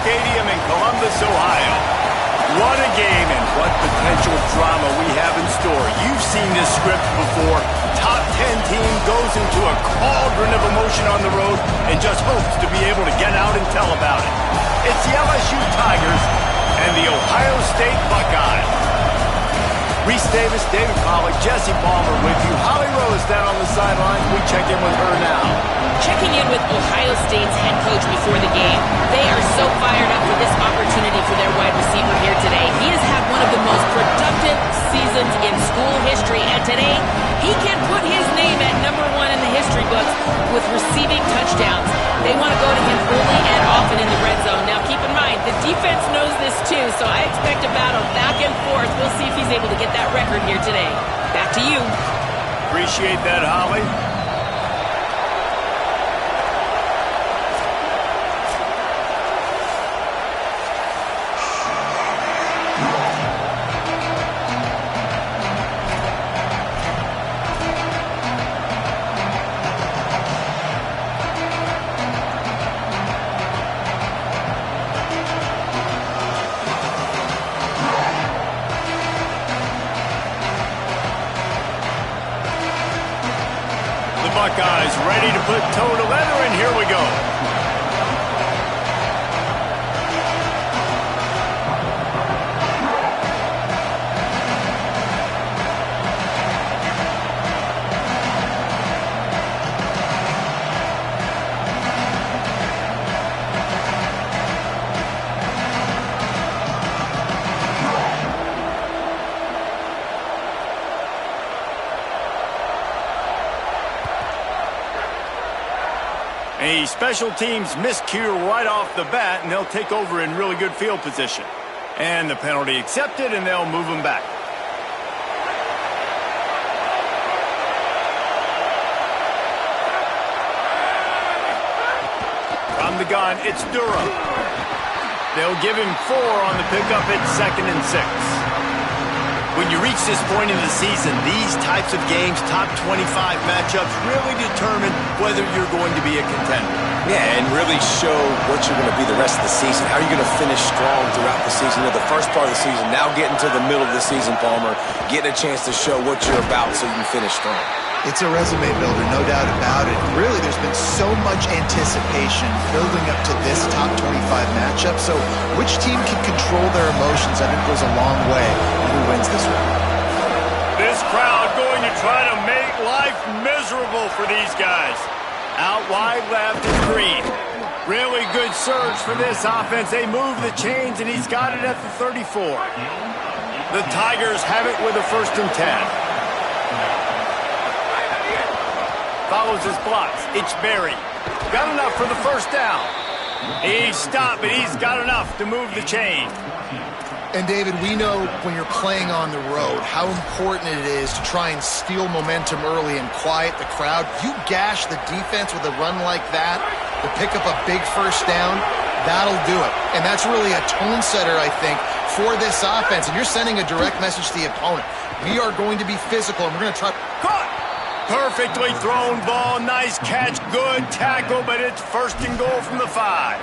Stadium in Columbus, Ohio. What a game and what potential drama we have in store. You've seen this script before. Top 10 team goes into a cauldron of emotion on the road and just hopes to be able to get out and tell about it. It's the LSU Tigers and the Ohio State Buckeyes. Reese Davis, David Pollack, Jesse Palmer with you. Holly Rose down on the sidelines. We check in with her now. Checking in with Ohio State's head coach before the game. They are so fired up for this opportunity for their wide receiver here today. He has had one of the most productive seasons in school history, and today he can put his name at #1 in the history books with receiving touchdowns. They want to go to him early and often in the red zone. Now keep in mind, the defense knows this too, so I expect a battle back and forth. We'll see if he's able to get that record here today. Back to you. Appreciate that, Holly. Buckeyes ready to put toe to leather, and here we go. A special teams miscue right off the bat, and they'll take over in really good field position. And the penalty accepted, and they'll move them back. From the gun, it's Durham. They'll give him 4 on the pickup at 2nd and 6. When you reach this point in the season, these types of games, top 25 matchups, really determine whether you're going to be a contender. Yeah, and really show what you're going to be the rest of the season. How are you going to finish strong throughout the season? You know, the first part of the season, now getting to the middle of the season, Palmer, getting a chance to show what you're about so you can finish strong. It's a resume builder, no doubt about it. Really, there's been so much anticipation building up to this top 25 matchup. So which team can control their emotions, I think, goes a long way in who wins this one. This crowd going to try to make life miserable for these guys. Out wide left is Green. Really good surge for this offense. They move the chains, and he's got it at the 34. The Tigers have it with a 1st and 10. Follows his blocks. It's Berry. Got enough for the 1st down. He's stopped, but he's got enough to move the chain. And David, we know when you're playing on the road how important it is to try and steal momentum early and quiet the crowd. You gash the defense with a run like that to pick up a big 1st down, that'll do it. And that's really a tone setter, I think, for this offense. And you're sending a direct message to the opponent. We are going to be physical, and we're going to try... Caught! Perfectly thrown ball. Nice catch. Good tackle, but it's 1st and goal from the 5.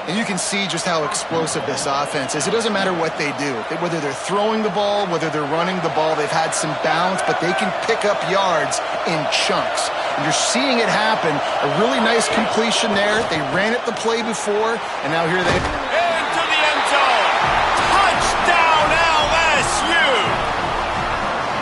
And you can see just how explosive this offense is. It doesn't matter what they do. Whether they're throwing the ball, whether they're running the ball, they've had some balance, but they can pick up yards in chunks. And you're seeing it happen. A really nice completion there. They ran it the play before, and now here they... Into the end zone. Touchdown, LSU!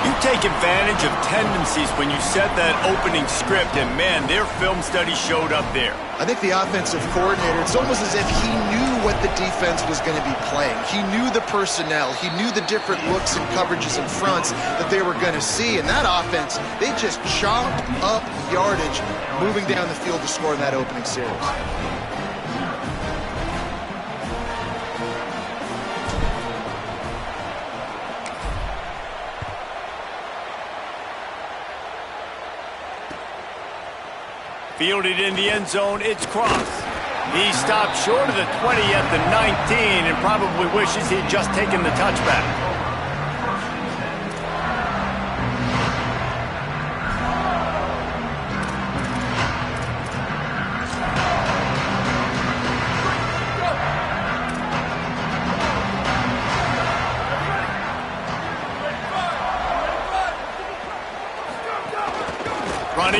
You take advantage of tendencies when you set that opening script, and man, their film study showed up there. I think the offensive coordinator, it's almost as if he knew what the defense was going to be playing. He knew the personnel. He knew the different looks and coverages and fronts that they were going to see. And that offense, they just chopped up yardage moving down the field to score in that opening series. Fielded in the end zone, it's Cross. He stopped short of the 20 at the 19 and probably wishes he'd just taken the touchback.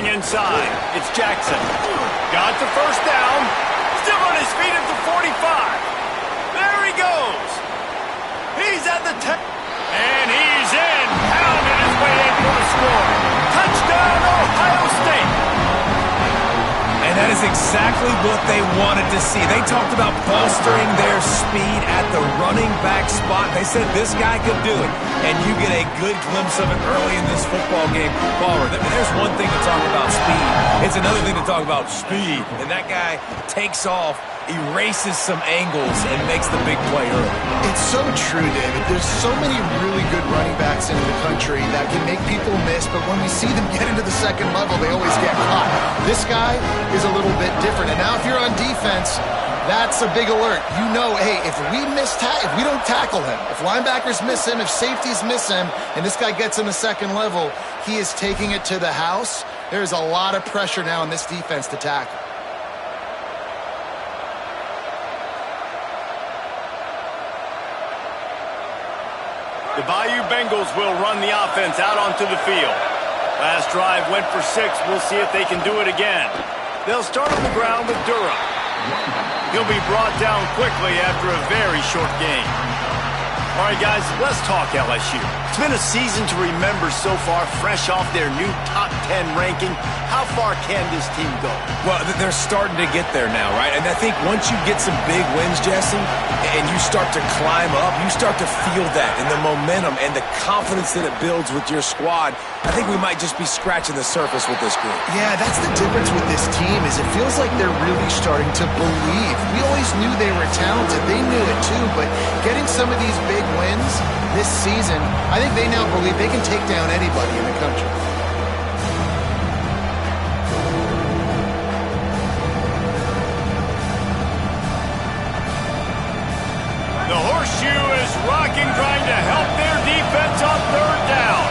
Looking inside. It's Jackson. Got the first down. Still on his feet at the 45. There he goes. He's at the 10. And he's in. Pounded his way in for the score. Touchdown, Ohio State. And that is exactly what they wanted to see. They talked about bolstering their speed at the running back spot. They said this guy could do it. And you get a good glimpse of it early in this football game. Palmer, there's one thing to talk about speed. It's another thing to talk about speed. And that guy takes off, erases some angles, and makes the big play early. It's so true, David. There's so many really good running backs in the country that can make people miss, but when we see them get into the second level, they always get caught. This guy is a little bit different. And now if you're on defense, that's a big alert. You know, hey, if we don't tackle him, if linebackers miss him, if safeties miss him, and this guy gets in the second level, he is taking it to the house. There's a lot of pressure now in this defense to tackle. The Bayou Bengals will run the offense out onto the field. Last drive went for 6. We'll see if they can do it again. They'll start on the ground with Durham. He'll be brought down quickly after a very short game. All right, guys, let's talk LSU. It's been a season to remember so far, fresh off their new top 10 ranking. How far can this team go? Well, they're starting to get there now, right? And I think once you get some big wins, Jesse, and you start to climb up, you start to feel that and the momentum and the confidence that it builds with your squad. I think we might just be scratching the surface with this group. Yeah, that's the difference with this team is it feels like they're really starting to believe. We always knew they were talented. They knew it too, but getting some of these big wins this season, I think they now believe they can take down anybody in the country. The horseshoe is rocking, trying to help their defense on third down.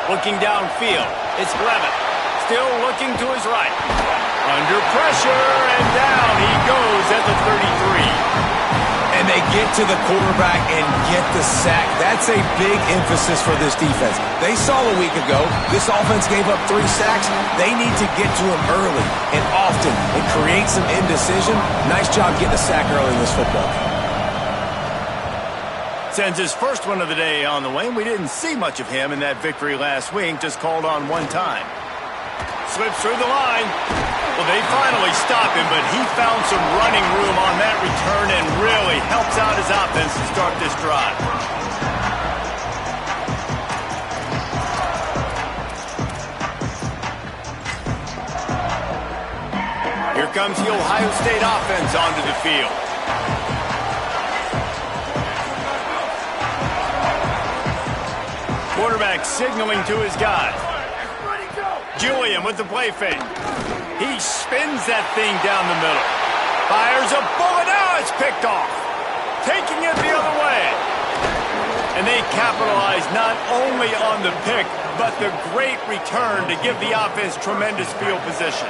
Looking downfield, it's Levitt. Still looking to his right. Under pressure, and down he goes at the 33. And they get to the quarterback and get the sack. That's a big emphasis for this defense. They saw a week ago, this offense gave up 3 sacks. They need to get to him early and often and create some indecision. Nice job getting a sack early in this football game. Sends his first one of the day on the way. We didn't see much of him in that victory last week, just called on one time. Slips through the line. Well, they finally stop him, but he found some running room on that return and really helps out his offense to start this drive. Here comes the Ohio State offense onto the field. Quarterback signaling to his guy. Julian with the play fake. He spins that thing down the middle. Fires a bullet. Now it's picked off. Taking it the other way. And they capitalize not only on the pick, but the great return to give the offense tremendous field position.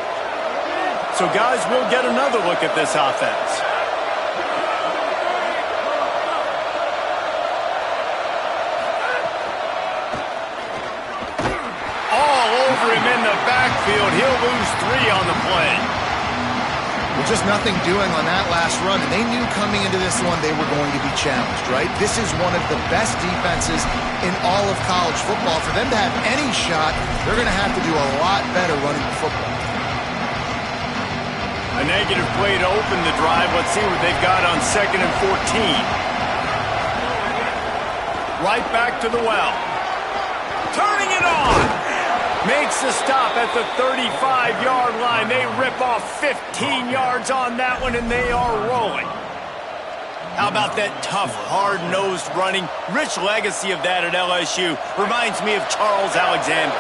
So, guys, we'll get another look at this offense. Him in the backfield. He'll lose 3 on the play. Well, just nothing doing on that last run, and they knew coming into this one they were going to be challenged, right? This is one of the best defenses in all of college football. For them to have any shot, they're going to have to do a lot better running the football. A negative play to open the drive. Let's see what they've got on 2nd and 14. Right back to the well. Turning it on. Makes the stop at the 35-yard line. They rip off 15 yards on that one, and they are rolling. How about that tough, hard-nosed running? Rich legacy of that at LSU. Reminds me of Charles Alexander.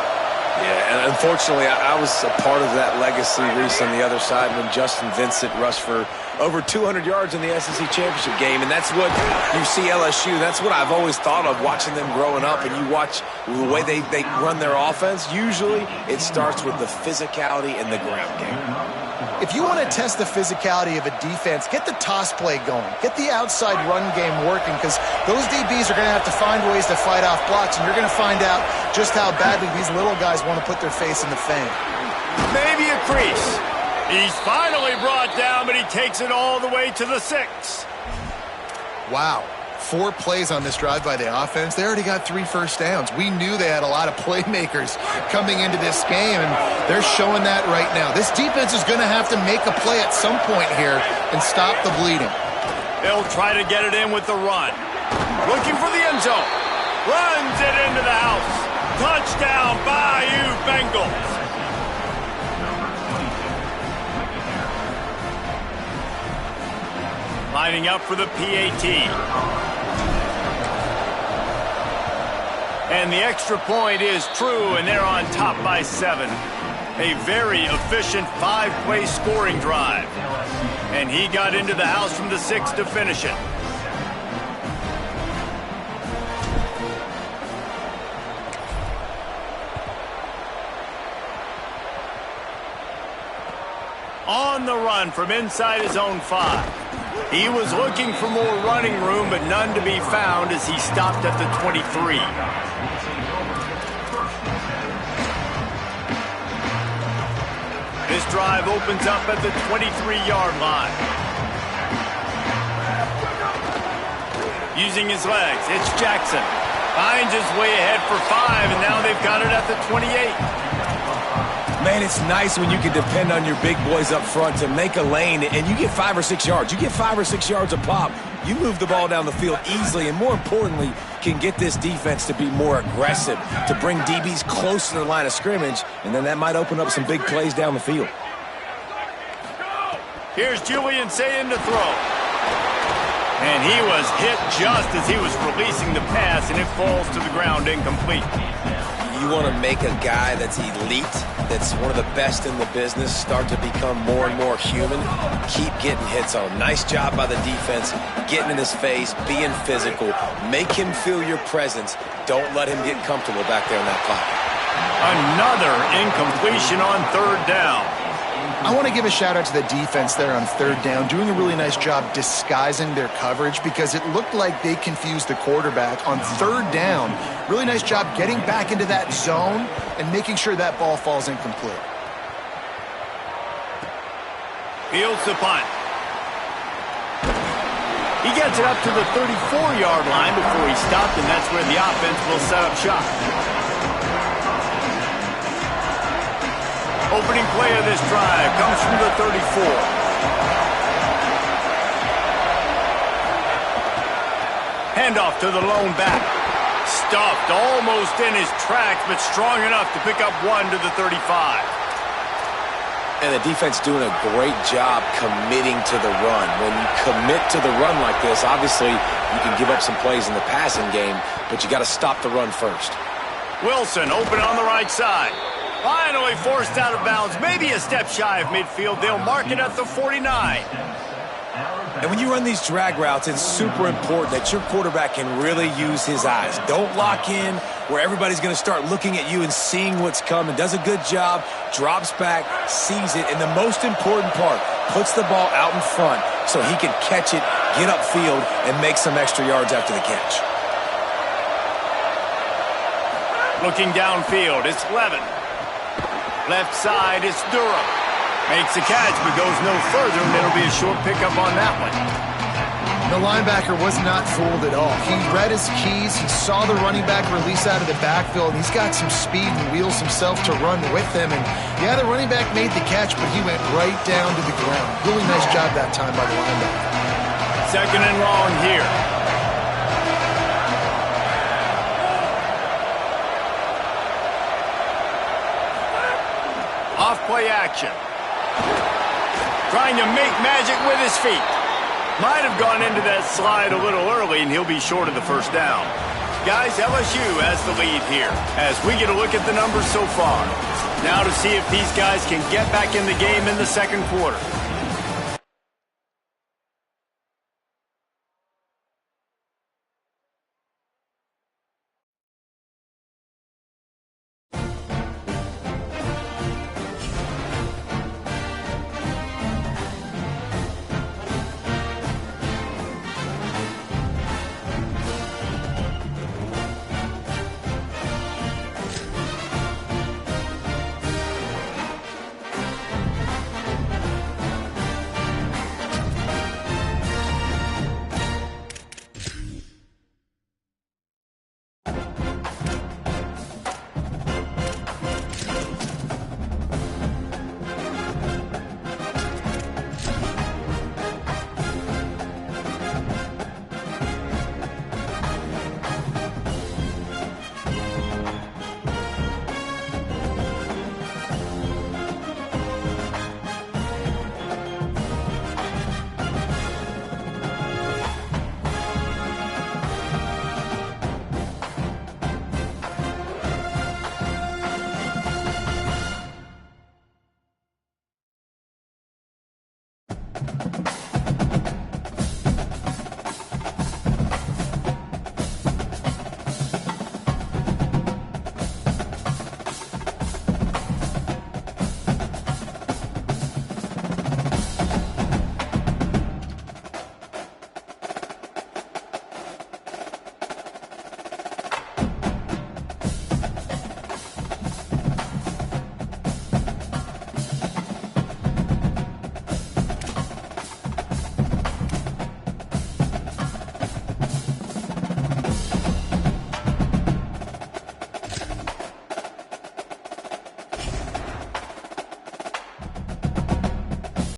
Yeah, and unfortunately, I was a part of that legacy, Reese, on the other side when Justin Vincent rushed for over 200 yards in the SEC Championship game. And that's what you see LSU. That's what I've always thought of watching them growing up. And you watch the way they run their offense. Usually, it starts with the physicality and the ground game. If you want to test the physicality of a defense, get the toss play going. Get the outside run game working, because those DBs are going to have to find ways to fight off blocks, and you're going to find out just how badly these little guys want to put their face in the fan. Maybe a crease. He's finally brought down, but he takes it all the way to the 6. Wow. 4 plays on this drive by the offense. They already got 3 first downs. We knew they had a lot of playmakers coming into this game, and they're showing that right now. This defense is going to have to make a play at some point here and stop the bleeding. They'll try to get it in with the run. Looking for the end zone. Runs it into the house. Touchdown, Bayou Bengals. Lining up for the PAT. And the extra point is true, and they're on top by 7. A very efficient 5-play scoring drive. And he got into the house from the 6 to finish it. On the run from inside his own 5. He was looking for more running room, but none to be found as he stopped at the 23. This drive opens up at the 23-yard line. Using his legs, it's Jackson. Finds his way ahead for 5, and now they've got it at the 28. Man, it's nice when you can depend on your big boys up front to make a lane, and you get 5 or 6 yards. You get 5 or 6 yards a pop. You move the ball down the field easily, and more importantly, can get this defense to be more aggressive, to bring DBs close to the line of scrimmage, and then that might open up some big plays down the field. Here's Julian saying to throw. And he was hit just as he was releasing the pass, and it falls to the ground incomplete. You want to make a guy that's elite, that's one of the best in the business, start to become more and more human, keep getting hits on him. Nice job by the defense, getting in his face, being physical. Make him feel your presence. Don't let him get comfortable back there in that pocket. Another incompletion on 3rd down. I want to give a shout out to the defense there on 3rd down, doing a really nice job disguising their coverage, because it looked like they confused the quarterback on 3rd down. Really nice job getting back into that zone and making sure that ball falls incomplete. Fields the punt. He gets it up to the 34-yard line before he stopped, and that's where the offense will set up shop. Opening play of this drive comes from the 34. Handoff to the lone back. Stuffed almost in his tracks, but strong enough to pick up 1 to the 35. And the defense doing a great job committing to the run. When you commit to the run like this, obviously you can give up some plays in the passing game, but you got to stop the run first. Wilson open on the right side. Finally forced out of bounds, maybe a step shy of midfield. They'll mark it at the 49. And when you run these drag routes, it's super important that your quarterback can really use his eyes. Don't lock in where everybody's going to start looking at you and seeing what's coming. Does a good job, drops back, sees it, and the most important part, puts the ball out in front so he can catch it, get upfield, and make some extra yards after the catch. Looking downfield, it's Levin. Left side, it's Durham. Makes the catch, but goes no further, and it'll be a short pickup on that one. The linebacker was not fooled at all. He read his keys. He saw the running back release out of the backfield, and he's got some speed and wheels himself to run with them. And, yeah, the running back made the catch, but he went right down to the ground. Really nice job that time by the linebacker. 2nd and long here. Off-play action. Trying to make magic with his feet. Might have gone into that slide a little early, and he'll be short of the 1st down. Guys, LSU has the lead here as we get a look at the numbers so far. Now to see if these guys can get back in the game in the 2nd quarter.